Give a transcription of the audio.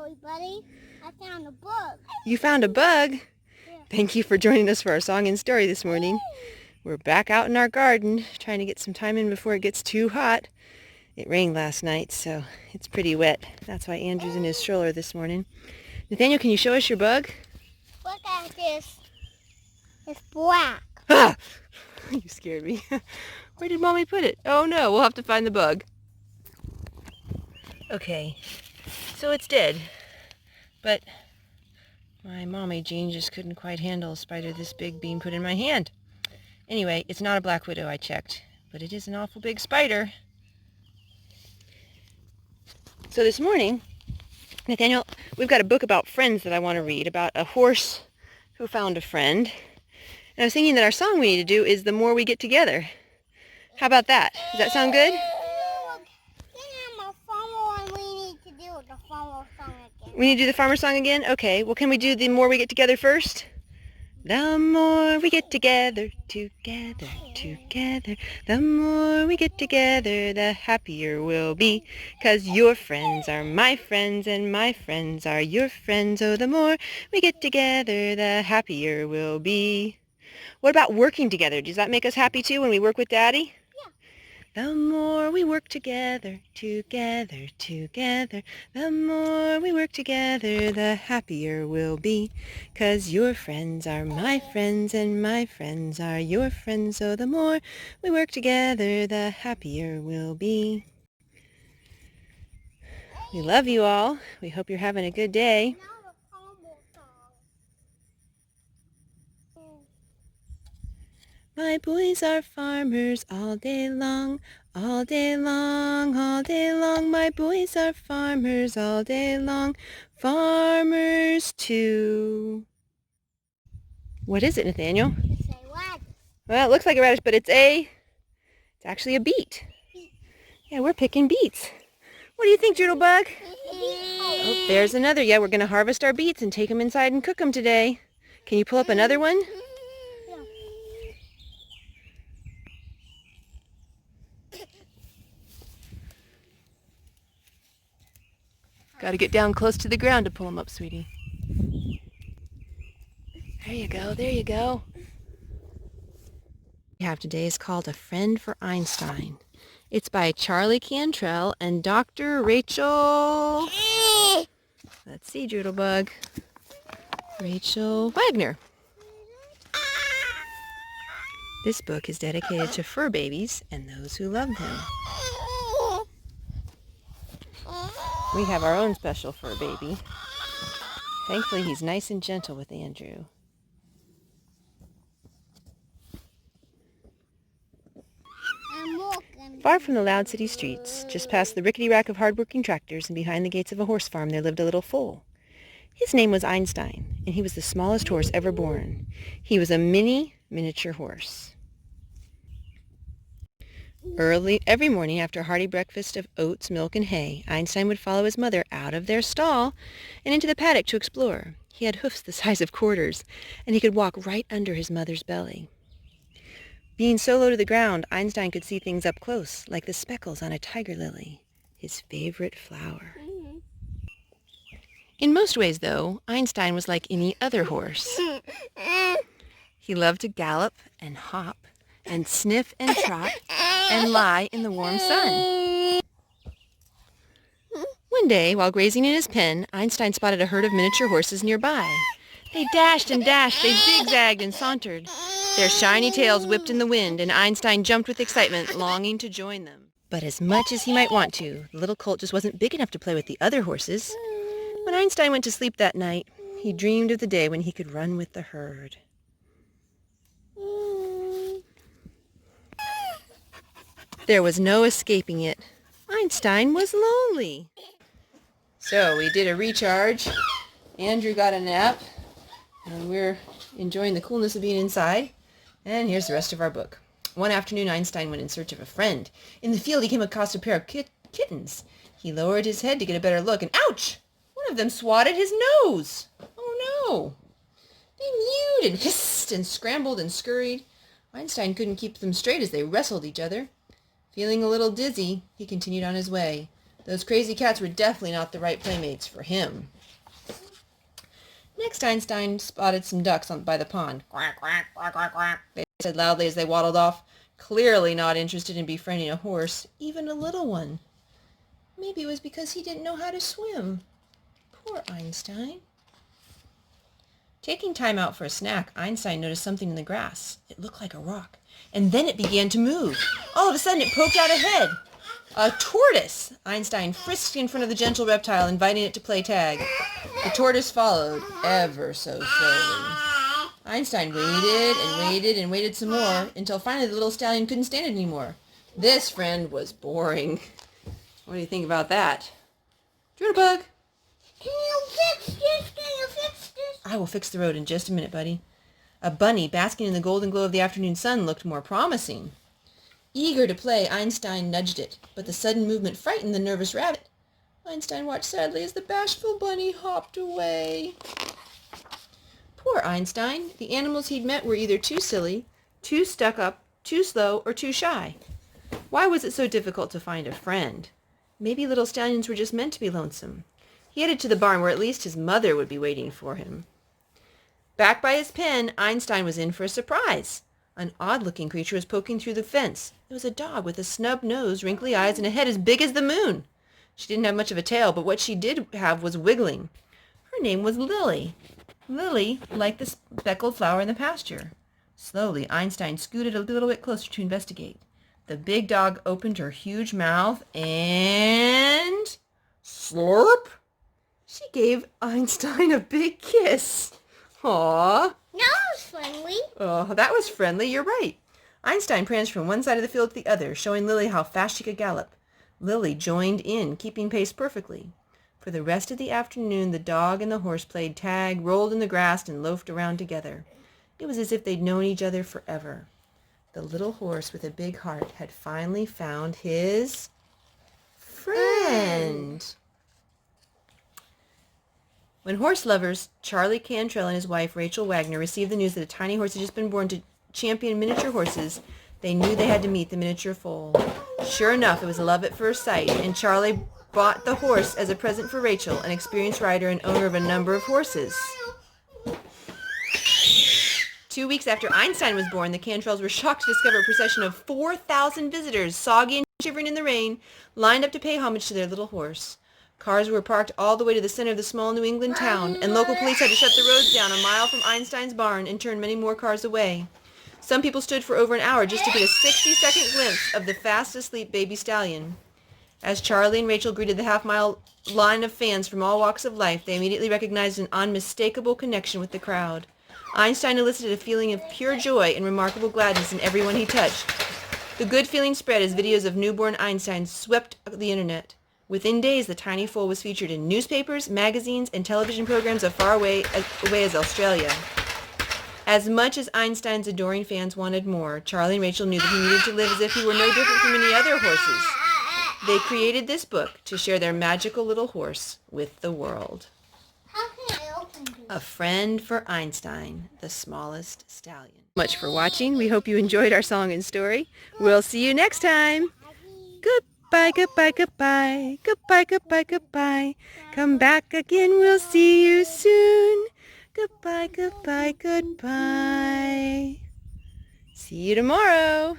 everybody. I found a bug. You found a bug? Yeah. Thank you for joining us for our song and story this morning. We're back out in our garden trying to get some time in before it gets too hot. It rained last night, so it's pretty wet. That's why Andrew's in his stroller this morning. Nathaniel, can you show us your bug? Look at this. It's black. Ah! You scared me. Where did Mommy put it? Oh no, we'll have to find the bug. Okay, so it's dead. But my mommy Jean just couldn't quite handle a spider this big being put in my hand. Anyway, it's not a black widow, I checked, but it is an awful big spider. So this morning, Nathaniel, we've got a book about friends that I want to read, about a horse who found a friend. And I was thinking that our song we need to do is The More We Get Together. How about that? Does that sound good? We need to do the farmer song again? Okay, well can we do The More We Get Together first? The more we get together, together, together. The more we get together, the happier we'll be. 'Cause your friends are my friends and my friends are your friends. Oh, the more we get together, the happier we'll be. What about working together? Does that make us happy too when we work with Daddy? The more we work together, together, together, the more we work together, the happier we'll be. 'Cause your friends are my friends and my friends are your friends. So the more we work together, the happier we'll be. We love you all. We hope you're having a good day. My boys are farmers all day long, all day long, all day long. My boys are farmers all day long, farmers too. What is it, Nathaniel? It's a radish. Well, it looks like a radish, but it's actually a beet. Yeah, we're picking beets. What do you think, Doodlebug? Oh, there's another. Yeah, we're going to harvest our beets and take them inside and cook them today. Can you pull up another one? Got to get down close to the ground to pull them up, sweetie. There you go, there you go. We have today is called A Friend for Einstein. It's by Charlie Cantrell and Dr. Rachel... Let's see, Doodlebug. Rachel Wagner. This book is dedicated to fur babies and those who love them. We have our own special fur baby. Thankfully, he's nice and gentle with Andrew. Far from the loud city streets, just past the rickety rack of hard-working tractors and behind the gates of a horse farm, there lived a little foal. His name was Einstein, and he was the smallest horse ever born. He was a miniature horse. Every morning after a hearty breakfast of oats, milk, and hay, Einstein would follow his mother out of their stall and into the paddock to explore. He had hoofs the size of quarters, and he could walk right under his mother's belly. Being so low to the ground, Einstein could see things up close, like the speckles on a tiger lily, his favorite flower. In most ways, though, Einstein was like any other horse. He loved to gallop and hop and sniff and trot and lie in the warm sun. One day, while grazing in his pen, Einstein spotted a herd of miniature horses nearby. They dashed and dashed, they zigzagged and sauntered. Their shiny tails whipped in the wind, and Einstein jumped with excitement, longing to join them. But as much as he might want to, the little colt just wasn't big enough to play with the other horses. When Einstein went to sleep that night, he dreamed of the day when he could run with the herd. There was no escaping it. Einstein was lonely. So we did a recharge. Andrew got a nap, and we're enjoying the coolness of being inside. And here's the rest of our book. One afternoon, Einstein went in search of a friend. In the field, he came across a pair of kittens. He lowered his head to get a better look, and ouch! One of them swatted his nose. Oh no! They mewed and hissed and scrambled and scurried. Einstein couldn't keep them straight as they wrestled each other. Feeling a little dizzy, he continued on his way. Those crazy cats were definitely not the right playmates for him. Next, Einstein spotted some ducks by the pond. Quack, quack, quack, quack, quack, they said loudly as they waddled off, clearly not interested in befriending a horse, even a little one. Maybe it was because he didn't know how to swim. Poor Einstein. Taking time out for a snack, Einstein noticed something in the grass. It looked like a rock. And then it began to move. All of a sudden, it poked out a head. A tortoise! Einstein frisked in front of the gentle reptile, inviting it to play tag. The tortoise followed, ever so slowly. Einstein waited and waited and waited some more, until finally the little stallion couldn't stand it anymore. This friend was boring. What do you think about that? Juniper! Can you fix this? Can you fix this? I will fix the road in just a minute, buddy. A bunny basking in the golden glow of the afternoon sun looked more promising. Eager to play, Einstein nudged it, but the sudden movement frightened the nervous rabbit. Einstein watched sadly as the bashful bunny hopped away. Poor Einstein. The animals he'd met were either too silly, too stuck up, too slow, or too shy. Why was it so difficult to find a friend? Maybe little stallions were just meant to be lonesome. He headed to the barn where at least his mother would be waiting for him. Back by his pen, Einstein was in for a surprise. An odd-looking creature was poking through the fence. It was a dog with a snub nose, wrinkly eyes, and a head as big as the moon. She didn't have much of a tail, but what she did have was wiggling. Her name was Lily. Lily liked the speckled flower in the pasture. Slowly, Einstein scooted a little bit closer to investigate. The big dog opened her huge mouth and... slurp! She gave Einstein a big kiss. Aww. That was friendly. Oh, that was friendly. You're right. Einstein pranced from one side of the field to the other, showing Lily how fast she could gallop. Lily joined in, keeping pace perfectly. For the rest of the afternoon, the dog and the horse played tag, rolled in the grass, and loafed around together. It was as if they'd known each other forever. The little horse with a big heart had finally found his friend. When horse lovers Charlie Cantrell and his wife Rachel Wagner received the news that a tiny horse had just been born to champion miniature horses, they knew they had to meet the miniature foal. Sure enough, it was love at first sight, and Charlie bought the horse as a present for Rachel, an experienced rider and owner of a number of horses. 2 weeks after Einstein was born, the Cantrells were shocked to discover a procession of 4,000 visitors, soggy and shivering in the rain, lined up to pay homage to their little horse. Cars were parked all the way to the center of the small New England town, and local police had to shut the roads down a mile from Einstein's barn and turn many more cars away. Some people stood for over an hour just to get a 60-second glimpse of the fast-asleep baby stallion. As Charlie and Rachel greeted the half-mile line of fans from all walks of life, they immediately recognized an unmistakable connection with the crowd. Einstein elicited a feeling of pure joy and remarkable gladness in everyone he touched. The good feeling spread as videos of newborn Einstein swept the internet. Within days, the tiny foal was featured in newspapers, magazines, and television programs as far away as Australia. As much as Einstein's adoring fans wanted more, Charlie and Rachel knew that he needed to live as if he were no different from any other horses. They created this book to share their magical little horse with the world. How can I open this? A friend for Einstein, the smallest stallion. Much for watching. We hope you enjoyed our song and story. We'll see you next time. Goodbye, goodbye, goodbye. Goodbye, goodbye, goodbye. Come back again. We'll see you soon. Goodbye, goodbye, goodbye. See you tomorrow.